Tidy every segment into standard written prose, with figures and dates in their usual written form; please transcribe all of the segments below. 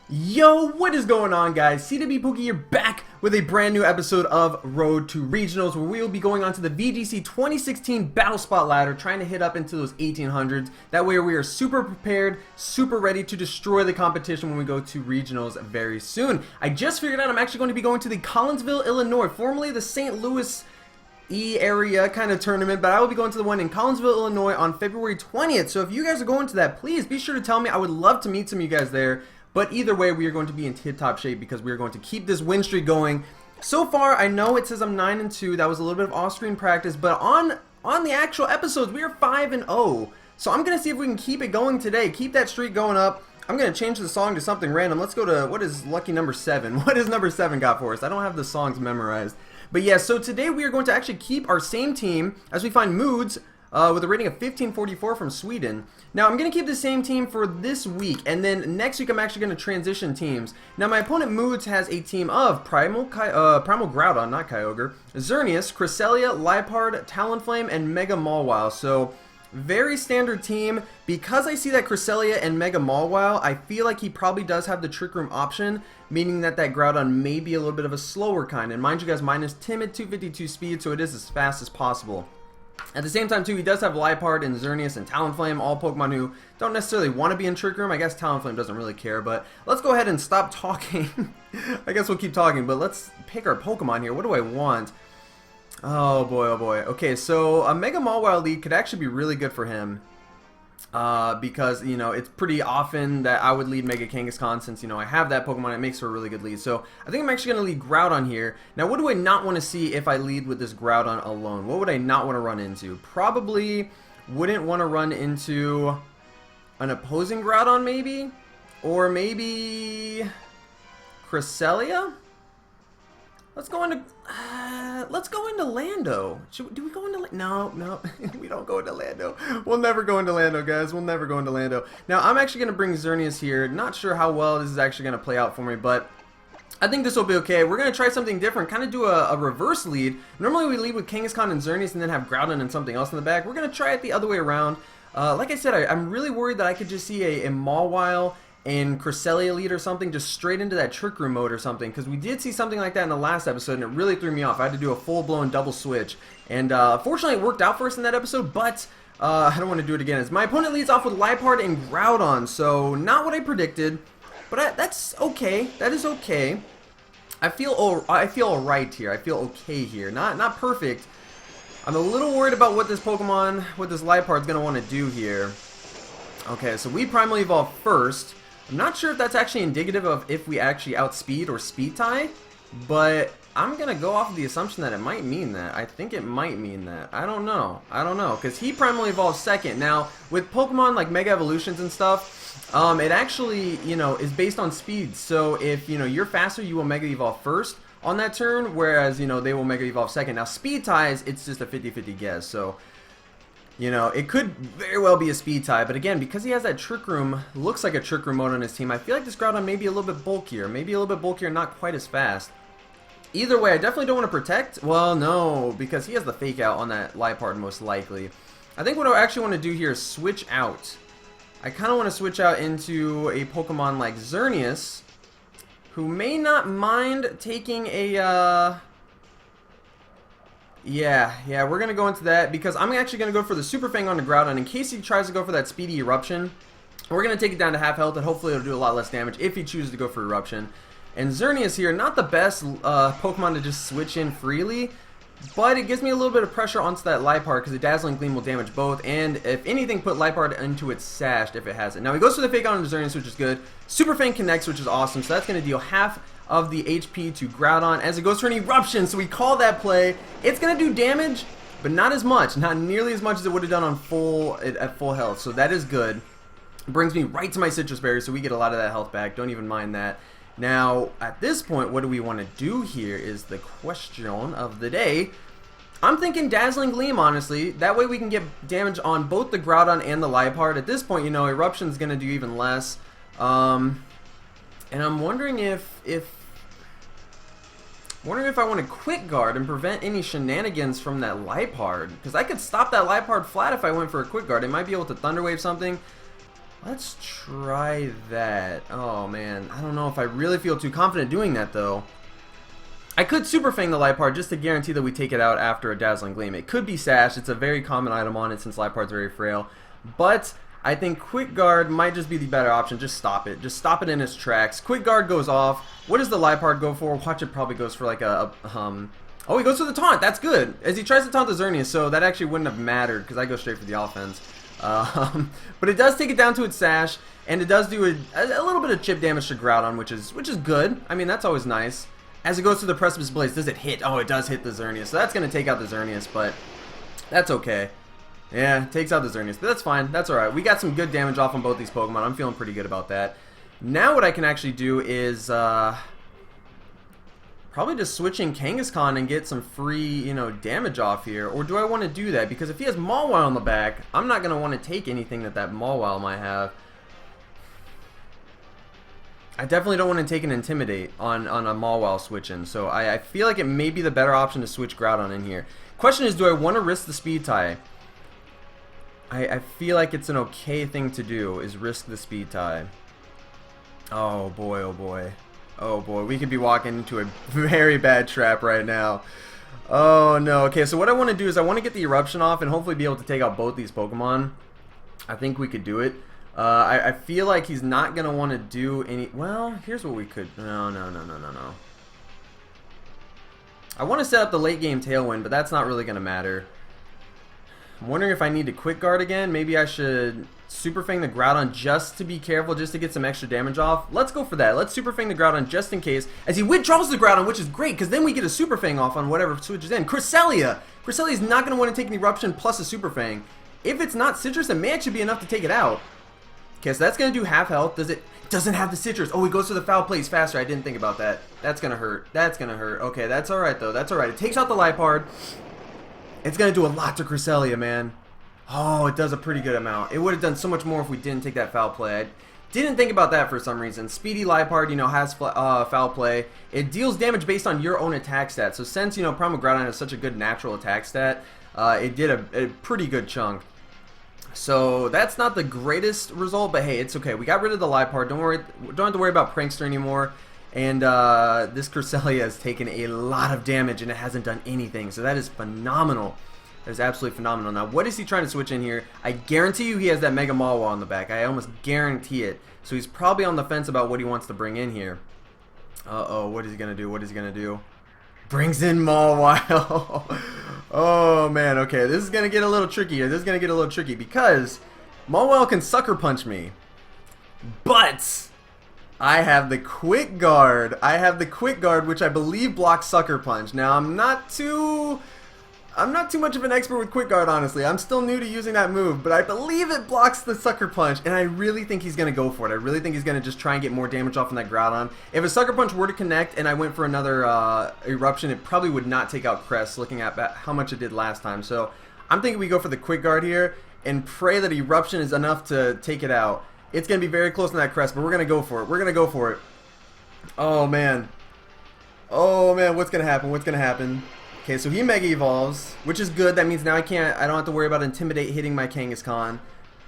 Yo, what is going on, guys? CWpoke here, back with a brand new episode of Road to Regionals, where we will be going on to the VGC 2016 Battlespot ladder, trying to hit up into those 1800s. That way we are super prepared, super ready to destroy the competition when we go to Regionals very soon. I just figured out I'm actually going to be going to the Collinsville, Illinois, formerly the St. Louis area kind of tournament, but I will be going to the one in Collinsville, Illinois on February 20th. So if you guys are going to that, please be sure to tell me. I would love to meet some of you guys there. But either way, we are going to be in tip-top shape because we are going to keep this win streak going. So far, I know it says I'm 9-2. That was a little bit of off-screen practice, but on the actual episodes, we are 5-0. So I'm gonna see if we can keep it going today. Keep that streak going up. I'm gonna change the song to something random. Let's go to, what is lucky number 7? What is number 7 got for us? I don't have the songs memorized. But yeah, so today we are going to actually keep our same team as we find Moods. With a rating of 1544 from Sweden. Now, I'm going to keep the same team for this week, and then next week I'm actually going to transition teams. Now, my opponent Moods has a team of Primal Groudon, not Kyogre, Xerneas, Cresselia, Liepard, Talonflame, and Mega Mawile. So, very standard team. Because I see that Cresselia and Mega Mawile, I feel like he probably does have the Trick Room option, meaning that Groudon may be a little bit of a slower kind. And mind you guys, mine is timid, 252 speed, so it is as fast as possible. At the same time, too, he does have Liepard and Xerneas and Talonflame, all Pokemon who don't necessarily want to be in Trick Room. I guess Talonflame doesn't really care, but let's go ahead and stop talking. I guess we'll keep talking, but let's pick our Pokemon here. What do I want? Oh, boy, oh, boy. Okay, so a Mega Mawile lead could actually be really good for him. Because, you know, it's pretty often that I would lead Mega Kangaskhan since, you know, I have that Pokemon. It makes for a really good lead. So, I think I'm actually going to lead Groudon here. Now, what do I not want to see if I lead with this Groudon alone? What would I not want to run into? Probably wouldn't want to run into an opposing Groudon, maybe? Or maybe Cresselia? Let's go into Lando. Do we go into No, we don't go into Lando. We'll never go into Lando, guys. We'll never go into Lando. Now, I'm actually going to bring Xerneas here. Not sure how well this is actually going to play out for me, but I think this will be okay. We're going to try something different, kind of do a reverse lead. Normally, we lead with Kangaskhan and Xerneas and then have Groudon and something else in the back. We're going to try it the other way around. Like I said, I'm really worried that I could just see a Mawile and Cresselia lead or something, just straight into that Trick Room mode or something, because we did see something like that in the last episode, and it really threw me off. I had to do a full-blown double switch, and fortunately it worked out for us in that episode, but I don't want to do it again. As my opponent leads off with Liepard and Groudon, so not what I predicted, but that's okay. That is okay. I feel alright here. I feel okay here. Not perfect. I'm a little worried about what this Pokemon, what this Liepard's going to want to do here. Okay, so we Primal Evolve first. I'm not sure if that's actually indicative of if we actually outspeed or speed tie, but I'm going to go off of the assumption that it might mean that. I think it might mean that. I don't know, because he Primal Evolves second. Now, with Pokemon like Mega Evolutions and stuff, it actually, you know, is based on speed. So if, you know, you're faster, you will Mega Evolve first on that turn, whereas, you know, they will Mega Evolve second. Now, speed ties, it's just a 50-50 guess, so you know, it could very well be a speed tie, but again, because he has that Trick Room, looks like a Trick Room mode on his team, I feel like this Groudon may be a little bit bulkier. Not quite as fast. Either way, I definitely don't want to protect. Well, no, because he has the Fake Out on that Liepard most likely. I think what I actually want to do here is switch out. I kind of want to switch out into a Pokemon like Xerneas, who may not mind taking a, Yeah, we're going to go into that because I'm actually going to go for the Super Fang on the Groudon in case he tries to go for that Speedy Eruption. We're going to take it down to half health and hopefully it'll do a lot less damage if he chooses to go for Eruption. And Xerneas here, not the best Pokemon to just switch in freely, but it gives me a little bit of pressure onto that Liepard because the Dazzling Gleam will damage both, and if anything, put Liepard into its Sash if it has it. Now he goes for the Fake Out on Xerneas, which is good. Super Fang connects, which is awesome, so that's going to deal half of the HP to Groudon as it goes for an Eruption, so we call that play. It's going to do damage, but not as much, not nearly as much as it would have done on at full health, so that is good. It brings me right to my Citrus Berry, so we get a lot of that health back, don't even mind that. Now, at this point, what do we want to do here is the question of the day. I'm thinking Dazzling Gleam, honestly. That way we can get damage on both the Groudon and the Liepard. At this point, you know, Eruption's going to do even less. And I'm wondering if I want to Quick Guard and prevent any shenanigans from that Liepard. Because I could stop that Liepard flat if I went for a Quick Guard. It might be able to Thunder Wave something. Let's try that. Oh man, I don't know if I really feel too confident doing that though. I could Super Fang the Liepard just to guarantee that we take it out after a Dazzling Gleam. It could be Sash. It's a very common item on it since Liepard's very frail. But I think Quick Guard might just be the better option. Just stop it. Just stop it in its tracks. Quick Guard goes off. What does the Liepard go for? Watch, it probably goes for like a oh, he goes for the taunt. That's good. As he tries to taunt the Xerneas, so that actually wouldn't have mattered because I go straight for the offense. But it does take it down to its Sash, and it does do a little bit of chip damage to Groudon, which is good. I mean, that's always nice. As it goes to the Precipice Blaze, does it hit? Oh, it does hit the Xerneas. So that's going to take out the Xerneas, but that's okay. Yeah, it takes out the Xerneas, but that's fine. That's alright. We got some good damage off on both these Pokemon. I'm feeling pretty good about that. Now what I can actually do is probably just switch in Kangaskhan and get some free, you know, damage off here. Or do I want to do that? Because if he has Mawile on the back, I'm not going to want to take anything that Mawile might have. I definitely don't want to take an Intimidate on a Mawile switch-in, so I feel like it may be the better option to switch Groudon in here. Question is, do I want to risk the Speed Tie? I feel like it's an okay thing to do, is risk the Speed Tie. Oh boy, oh boy. Oh boy, we could be walking into a very bad trap right now. Oh no, okay, so what I want to do is I want to get the Eruption off and hopefully be able to take out both these Pokemon. I think we could do it. I feel like he's not going to want to do any... Well, here's what we could... No. I want to set up the late game Tailwind, but that's not really going to matter. I'm wondering if I need to Quick Guard again. Maybe I should Super Fang the Groudon just to be careful, just to get some extra damage off. Let's go for that. Let's Super Fang the Groudon just in case. As he withdraws the Groudon, which is great, because then we get a Super Fang off on whatever switches in. Cresselia! Cresselia's not going to want to take an Eruption plus a Super Fang. If it's not Citrus, it may actually be enough to take it out. Okay, so that's going to do half health. Doesn't have the Citrus. Oh, he goes to the Foul Play faster. I didn't think about that. That's going to hurt. That's going to hurt. Okay, that's alright, though. That's alright. It takes out the Liepard. It's going to do a lot to Cresselia, man. Oh, it does a pretty good amount. It would have done so much more if we didn't take that Foul Play. I didn't think about that for some reason. Speedy Liepard, you know, has Foul Play. It deals damage based on your own attack stat. So since, you know, Primal Groudon has such a good natural attack stat, it did a pretty good chunk. So that's not the greatest result, but hey, it's okay. We got rid of the Liepard. Don't have to worry about Prankster anymore. And this Cresselia has taken a lot of damage and it hasn't done anything. So that is phenomenal. That is absolutely phenomenal. Now, what is he trying to switch in here? I guarantee you he has that Mega Mawile on the back. I almost guarantee it. So he's probably on the fence about what he wants to bring in here. Uh-oh, what is he going to do? What is he going to do? Brings in Mawile. Oh man, okay, this is gonna get a little tricky here. This is gonna get a little tricky because Mawile can Sucker Punch me, but I have the Quick Guard. I have the Quick Guard, which I believe blocks Sucker Punch. Now I'm not too much of an expert with Quick Guard, honestly. I'm still new to using that move, but I believe it blocks the Sucker Punch, and I really think he's going to go for it. I really think he's going to just try and get more damage off on that Groudon. If a Sucker Punch were to connect and I went for another Eruption, it probably would not take out Crest, looking at how much it did last time. So I'm thinking we go for the Quick Guard here and pray that Eruption is enough to take it out. It's going to be very close to that Crest, but we're going to go for it. We're going to go for it. Oh, man. Oh, man, what's going to happen? What's going to happen? Okay, so he Mega Evolves, which is good. That means now I don't have to worry about Intimidate hitting my Kangaskhan.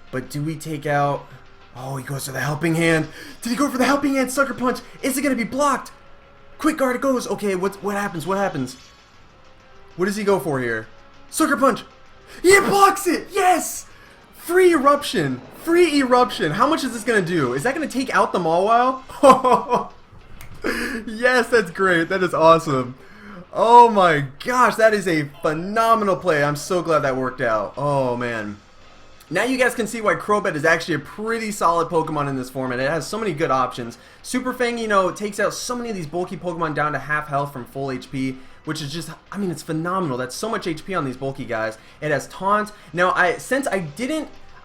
But do we take out... Oh, he goes for the Helping Hand. Did he go for the Helping Hand Sucker Punch? Is it going to be blocked? Quick Guard it goes. Okay, what happens? What happens? What does he go for here? Sucker Punch. He blocks it. Yes! Free Eruption. Free Eruption. How much is this going to do? Is that going to take out the Mawile? Yes, that's great. That is awesome. Oh my gosh, that is a phenomenal play. I'm so glad that worked out. Oh man. Now you guys can see why Crobat is actually a pretty solid Pokemon in this format. It has so many good options. Super Fang, you know, takes out so many of these bulky Pokemon down to half health from full HP, which is just, I mean, it's phenomenal. That's so much HP on these bulky guys. It has Taunt. Now,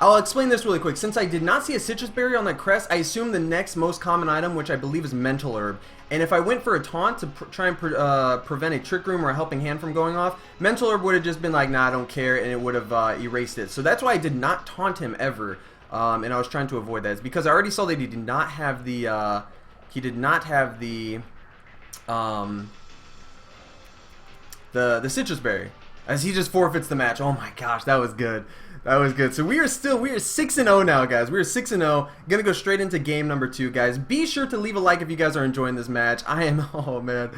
I'll explain this really quick. Since I did not see a Citrus Berry on that crest, I assume the next most common item, which I believe is Mental Herb. And if I went for a Taunt to try and prevent a Trick Room or a Helping Hand from going off, Mental Herb would have just been like, nah, I don't care, and it would have erased it. So that's why I did not taunt him ever, and I was trying to avoid that. It's because I already saw that he did not have the, the Citrus Berry. as he just forfeits the match. Oh my gosh, that was good. That was good. So we are 6-0 now, guys. We are 6-0. Gonna go straight into game number 2, guys. Be sure to leave a like if you guys are enjoying this match. Oh man,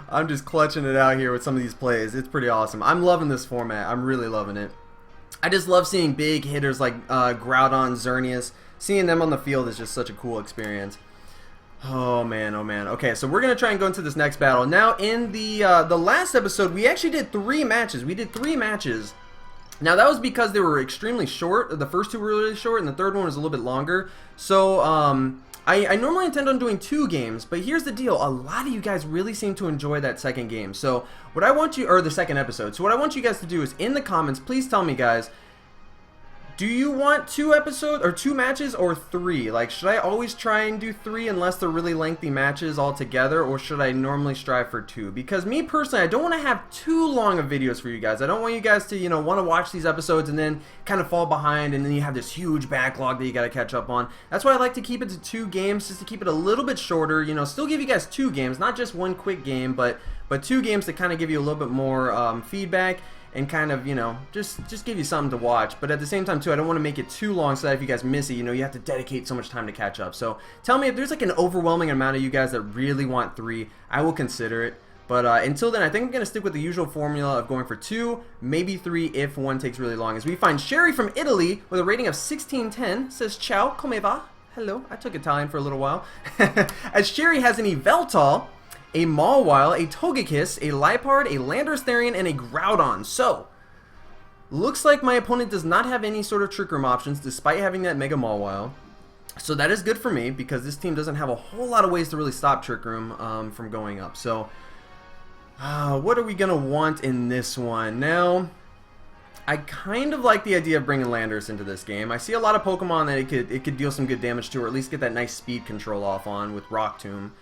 I'm just clutching it out here with some of these plays. It's pretty awesome. I'm loving this format. I'm really loving it. I just love seeing big hitters like Groudon, Xerneas. Seeing them on the field is just such a cool experience. Oh man, oh man. Okay, so we're gonna try and go into this next battle. Now, in the last episode, we actually did 3 matches. We did 3 matches. Now, that was because they were extremely short. The first 2 were really short, and the third one was a little bit longer. So, I normally intend on doing 2 games, but here's the deal. A lot of you guys really seem to enjoy that second game. So, what I want you, or the second episode. So, what I want you guys to do is, in the comments, please tell me, guys, do you want 2 episodes, or 2 matches, or 3? Like, should I always try and do 3 unless they're really lengthy matches altogether, or should I normally strive for 2? Because me personally, I don't want to have too long of videos for you guys. I don't want you guys to, you know, want to watch these episodes and then kind of fall behind, and then you have this huge backlog that you got to catch up on. That's why I like to keep it to 2 games, just to keep it a little bit shorter. You know, still give you guys 2 games, not just 1 quick game, but 2 games to kind of give you a little bit more feedback. And kind of, you know, just give you something to watch. But at the same time, too, I don't want to make it too long so that if you guys miss it, you know, you have to dedicate so much time to catch up. So tell me if there's like an overwhelming amount of you guys that really want 3. I will consider it. But until then, I think I'm going to stick with the usual formula of going for 2, maybe 3 if 1 takes really long. As we find Sherry from Italy with a rating of 1610. Says, ciao, come va? Hello. I took Italian for a little while. As Sherry has an Yveltal, a Mawile, a Togekiss, a Liepard, a Landorus Therian, and a Groudon. So, looks like my opponent does not have any sort of Trick Room options despite having that Mega Mawile. So that is good for me because this team doesn't have a whole lot of ways to really stop Trick Room from going up. So, what are we going to want in this one? Now, I kind of like the idea of bringing Landorus into this game. I see a lot of Pokemon that it could deal some good damage to, or at least get that nice speed control off on with Rock Tomb.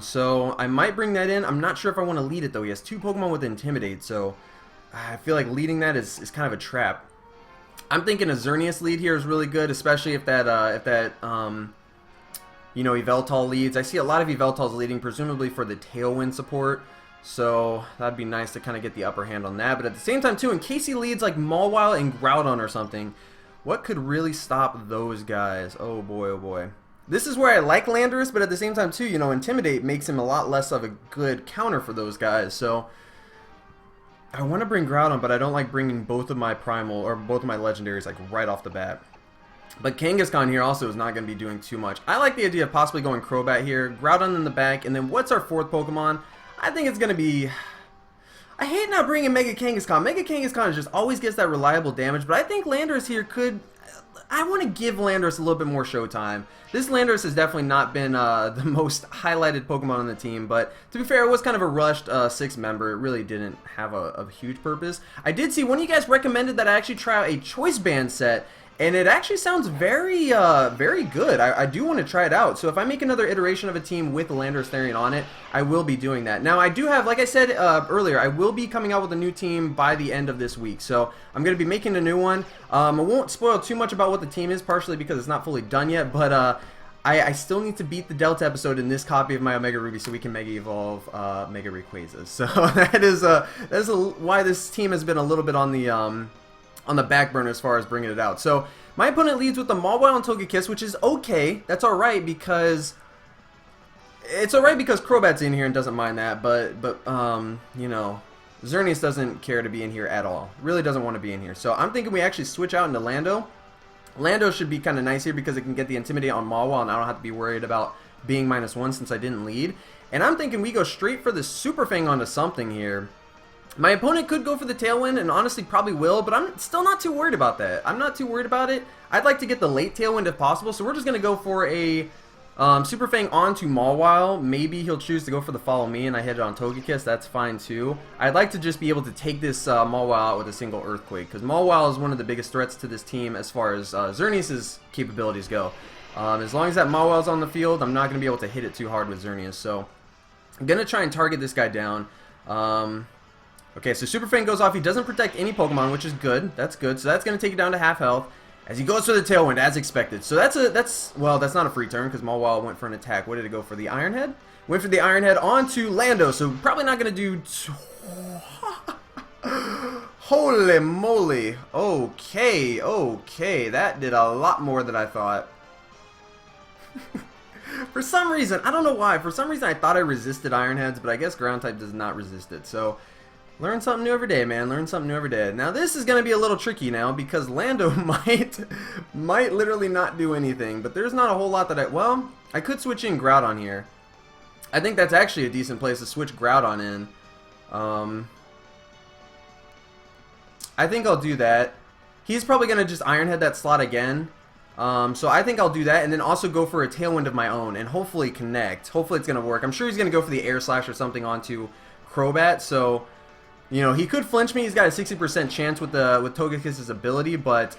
So I might bring that in. I'm not sure if I want to lead it though. He has 2 Pokemon with Intimidate, so I feel like leading that is kind of a trap. I'm thinking a Xerneas lead here is really good, especially if that you know, Yveltal leads. I see a lot of Yveltals leading, presumably for the Tailwind support. So that'd be nice to kind of get the upper hand on that. But at the same time too, in case he leads like Mawile and Groudon or something, what could really stop those guys? Oh boy, oh boy. This is where I like Landorus, but at the same time too, you know, Intimidate makes him a lot less of a good counter for those guys. So I want to bring Groudon, but I don't like bringing both of my Primal or both of my Legendaries like right off the bat. But Kangaskhan here also is not going to be doing too much. I like the idea of possibly going Crobat here, Groudon in the back, and then what's our 4th Pokemon? I think it's going to be... I hate not bringing Mega Kangaskhan. Mega Kangaskhan just always gets that reliable damage, but I think Landorus here could... I want to give Landorus a little bit more showtime. This Landorus has definitely not been the most highlighted Pokemon on the team, but to be fair, it was kind of a rushed 6th member. It really didn't have a huge purpose. I did see one of you guys recommended that I actually try out a Choice Band set, and it actually sounds very, very good. I do want to try it out. So if I make another iteration of a team with Landorus Therian on it, I will be doing that. Now, I do have, like I said earlier, I will be coming out with a new team by the end of this week. So I'm going to be making a new one. I won't spoil too much about what the team is, partially because it's not fully done yet, but I still need to beat the Delta episode in this copy of my Omega Ruby so we can Mega Evolve Mega Rayquaza. So that is why this team has been a little bit on the back burner as far as bringing it out. So my opponent leads with the Mawile and Togekiss, which is okay. That's alright because Crobat's in here and doesn't mind that, but you know, Xerneas doesn't care to be in here at all. Really doesn't want to be in here. So I'm thinking we actually switch out into Lando. Lando should be kind of nice here because it can get the Intimidate on Mawile and I don't have to be worried about being -1 since I didn't lead. And I'm thinking we go straight for the Super Fang onto something here. My opponent could go for the Tailwind, and honestly probably will, but I'm still not too worried about that. I'm not too worried about it. I'd like to get the late Tailwind if possible, so we're just going to go for a Super Fang onto Mawile. Maybe he'll choose to go for the Follow Me, and I hit it on Togekiss. That's fine, too. I'd like to just be able to take this Mawile out with a single Earthquake, because Mawile is one of the biggest threats to this team as far as Xerneas' capabilities go. As long as that Mawile's on the field, I'm not going to be able to hit it too hard with Xerneas, so I'm going to try and target this guy down. Okay, so Super Fang goes off. He doesn't protect any Pokemon, which is good. That's good. So that's going to take it down to half health as he goes for the Tailwind, as expected. So that's not a free turn because Mawile went for an attack. What did it go for? The Iron Head? Went for the Iron Head onto Lando. So probably not going to do... Holy moly. Okay, okay. That did a lot more than I thought. For some reason, I don't know why, for some reason I thought I resisted Iron Heads, but I guess Ground type does not resist it. So, learn something new every day, man. Learn something new every day. Now this is going to be a little tricky now because Lando might literally not do anything. But there's not a whole lot that well, I could switch in Groudon here. I think that's actually a decent place to switch Groudon in. I think I'll do that. He's probably going to just Iron Head that slot again. So I think I'll do that and then also go for a Tailwind of my own and hopefully connect. Hopefully it's going to work. I'm sure he's going to go for the Air Slash or something onto Crobat. So, you know, he could flinch me. He's got a 60% chance with Togekiss' ability, but,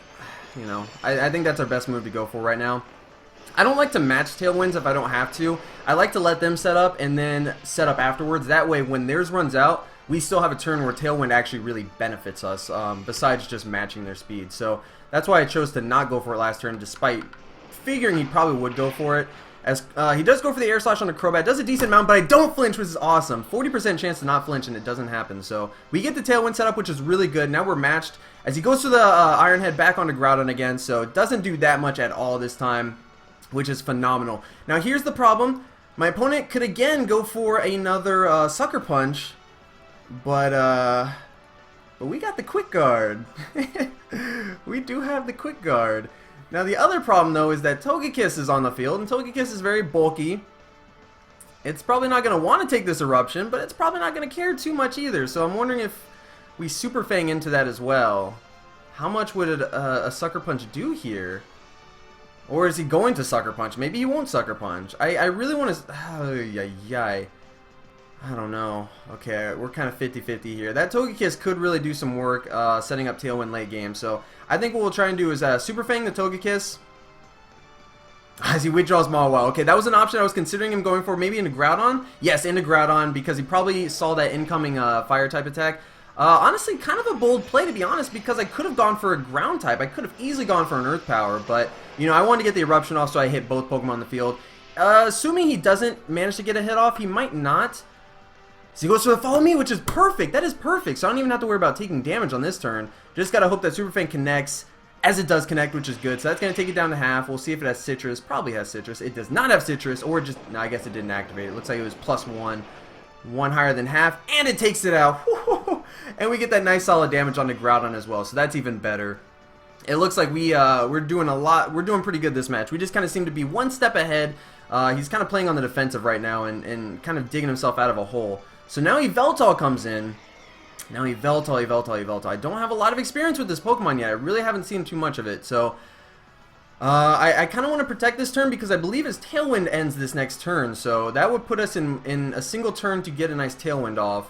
you know, I think that's our best move to go for right now. I don't like to match Tailwinds if I don't have to. I like to let them set up and then set up afterwards. That way, when theirs runs out, we still have a turn where Tailwind actually really benefits us, besides just matching their speed. So that's why I chose to not go for it last turn, despite figuring he probably would go for it. As he does go for the Air Slash on the Crobat, does a decent amount, but I don't flinch, which is awesome. 40% chance to not flinch, and it doesn't happen. So we get the Tailwind setup, which is really good. Now we're matched. As he goes to the Iron Head back onto Groudon again, so it doesn't do that much at all this time, which is phenomenal. Now here's the problem. My opponent could again go for another Sucker Punch, but we got the Quick Guard. We do have the Quick Guard. Now the other problem though is that Togekiss is on the field, and Togekiss is very bulky. It's probably not going to want to take this Eruption, but it's probably not going to care too much either. So I'm wondering if we Super Fang into that as well. How much would a Sucker Punch do here? Or is he going to Sucker Punch? Maybe he won't Sucker Punch. I really want to... I don't know. Okay, we're kind of 50-50 here. That Togekiss could really do some work setting up Tailwind late game. So I think what we'll try and do is Super Fang the Togekiss as he withdraws Mawile. Okay, that was an option I was considering him going for. Maybe into Groudon? Yes, into Groudon because he probably saw that incoming Fire type attack. Honestly, kind of a bold play to be honest, because I could have gone for a Ground type. I could have easily gone for an Earth Power, but you know, I wanted to get the Eruption off, so I hit both Pokemon on the field. Assuming he doesn't manage to get a hit off, he might not. So he goes for the Follow Me, which is perfect. That is perfect. So I don't even have to worry about taking damage on this turn. Just gotta hope that Super Fang connects, as it does connect, which is good. So that's gonna take it down to half. We'll see if it has Citrus. Probably has Citrus. It does not have Citrus, or just no, I guess it didn't activate. It looks like it was +1. One higher than half, and it takes it out. And we get that nice solid damage on the Groudon as well, so that's even better. It looks like we're doing a lot. We're doing pretty good this match. We just kind of seem to be one step ahead. He's kind of playing on the defensive right now and kind of digging himself out of a hole. So now Yveltal comes in. Now Yveltal. I don't have a lot of experience with this Pokemon yet. I really haven't seen too much of it, so I kind of want to protect this turn because I believe his Tailwind ends this next turn, so that would put us in a single turn to get a nice Tailwind off,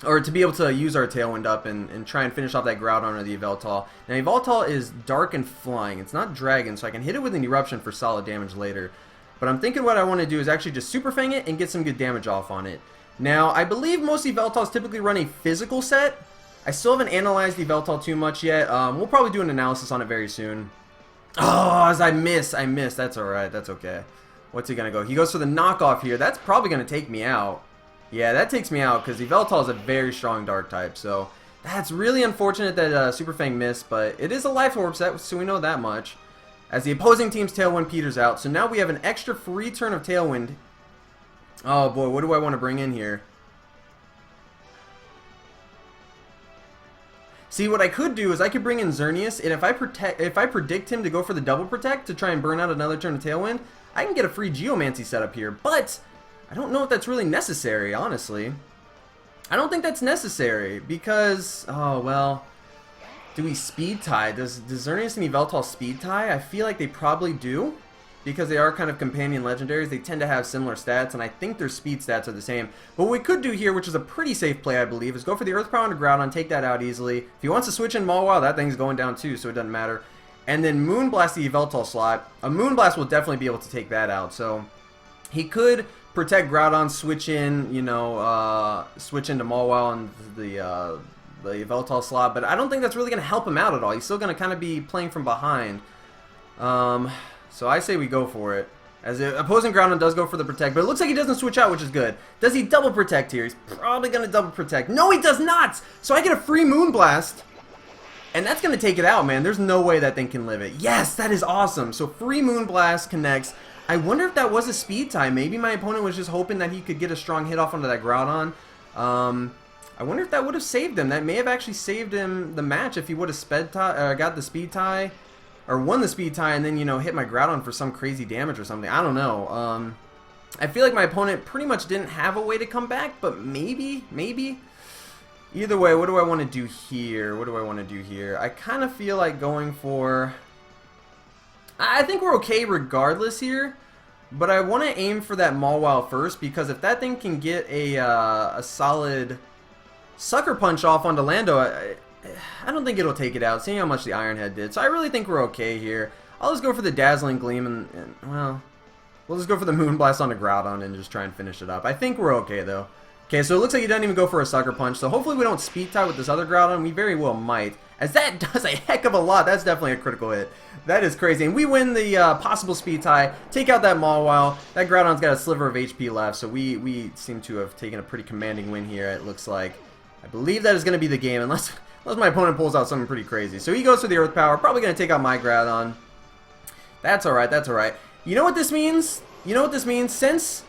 or to be able to use our Tailwind up and try and finish off that Groudon or the Yveltal. Now Yveltal is Dark and Flying. It's not Dragon, so I can hit it with an Eruption for solid damage later. But I'm thinking what I want to do is actually just Super Fang it and get some good damage off on it. Now, I believe most Yveltals typically run a physical set. I still haven't analyzed Yveltal too much yet. We'll probably do an analysis on it very soon. Oh, as I miss. That's alright. That's okay. What's he going to go? He goes for the knockoff here. That's probably going to take me out. Yeah, that takes me out because Yveltal is a very strong Dark type. So, that's really unfortunate that Super Fang missed. But it is a Life Orb set, so we know that much. As the opposing team's Tailwind peters out. So now we have an extra free turn of Tailwind. Oh boy, what do I want to bring in here? See, what I could do is I could bring in Xerneas, and if I predict him to go for the Double Protect to try and burn out another turn of Tailwind, I can get a free Geomancy setup here. But I don't know if that's really necessary, honestly. I don't think that's necessary because, oh well, do we Speed Tie? Does Xerneas and Yveltal Speed Tie? I feel like they probably do, because they are kind of companion legendaries. They tend to have similar stats, and I think their speed stats are the same. But what we could do here, which is a pretty safe play, I believe, is go for the Earth Power on Groudon, take that out easily. If he wants to switch in Mawile, that thing's going down too, so it doesn't matter. And then Moonblast the Yveltal slot. A Moonblast will definitely be able to take that out. So he could protect Groudon, switch in, you know, switch into Mawile and the Yveltal slot. But I don't think that's really going to help him out at all. He's still going to kind of be playing from behind. So I say we go for it. As the opposing Groudon does go for the protect, but it looks like he doesn't switch out, which is good. Does he double protect here? He's probably going to double protect. No, he does not! So I get a free Moonblast. And that's going to take it out, man. There's no way that thing can live it. Yes, that is awesome. So free Moonblast connects. I wonder if that was a speed tie. Maybe my opponent was just hoping that he could get a strong hit off onto that Groudon. I wonder if that would have saved him. That may have actually saved him the match if he would have got the speed tie. Or won the speed tie and then, you know, hit my Groudon for some crazy damage or something. I don't know. I feel like my opponent pretty much didn't have a way to come back, but maybe. Either way, what do I want to do here? I kind of feel like going for... I think we're okay regardless here, but I want to aim for that Mawile first, because if that thing can get a solid Sucker Punch off onto Lando, I don't think it'll take it out, seeing how much the Iron Head did. So I really think we're okay here. I'll just go for the Dazzling Gleam and well, we'll just go for the Moonblast on the Groudon and just try and finish it up. I think we're okay, though. Okay, so it looks like he doesn't even go for a Sucker Punch, so hopefully we don't Speed Tie with this other Groudon. We very well might, as that does a heck of a lot. That's definitely a critical hit. That is crazy. And we win the possible Speed Tie, take out that Mawile. That Groudon's got a sliver of HP left, so we seem to have taken a pretty commanding win here, it looks like. I believe that is going to be the game, unless my opponent pulls out something pretty crazy. So he goes for the Earth Power, probably going to take out my Groudon. That's alright, that's alright. You know what this means? Since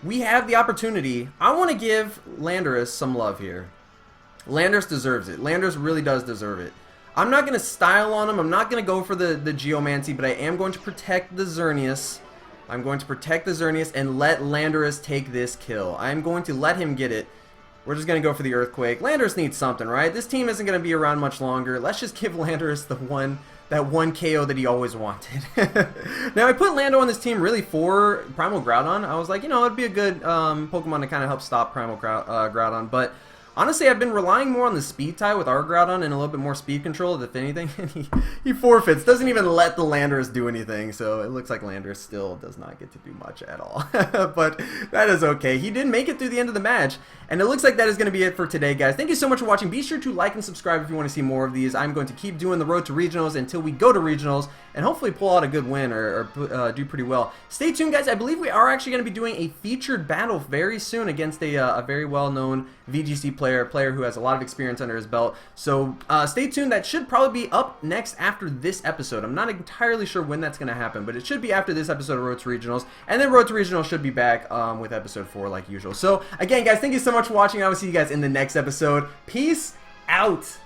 we have the opportunity, I want to give Landorus some love here. Landorus deserves it. Landorus really does deserve it. I'm not going to style on him. I'm not going to go for the Geomancy, but I am going to protect the Xerneas. I'm going to protect the Xerneas and let Landorus take this kill. I'm going to let him get it. We're just going to go for the Earthquake. Landorus needs something, right? This team isn't going to be around much longer. Let's just give Landorus that one KO that he always wanted. Now, I put Lando on this team really for Primal Groudon. I was like, you know, it'd be a good Pokemon to kind of help stop Primal Groudon. But honestly, I've been relying more on the Speed Tie with our Groudon and a little bit more speed control, if anything. he forfeits. Doesn't even let the Landorus do anything. So it looks like Landorus still does not get to do much at all. But that is okay. He did make it through the end of the match. And it looks like that is going to be it for today, guys. Thank you so much for watching. Be sure to like and subscribe if you want to see more of these. I'm going to keep doing the Road to Regionals until we go to Regionals and hopefully pull out a good win or do pretty well. Stay tuned, guys. I believe we are actually going to be doing a featured battle very soon against a very well-known VGC player, a player who has a lot of experience under his belt. So stay tuned. That should probably be up next after this episode. I'm not entirely sure when that's going to happen, but it should be after this episode of Road to Regionals. And then Road to Regionals should be back with episode 4 like usual. So again, guys, thank you so much for watching. I will see you guys in the next episode. Peace out.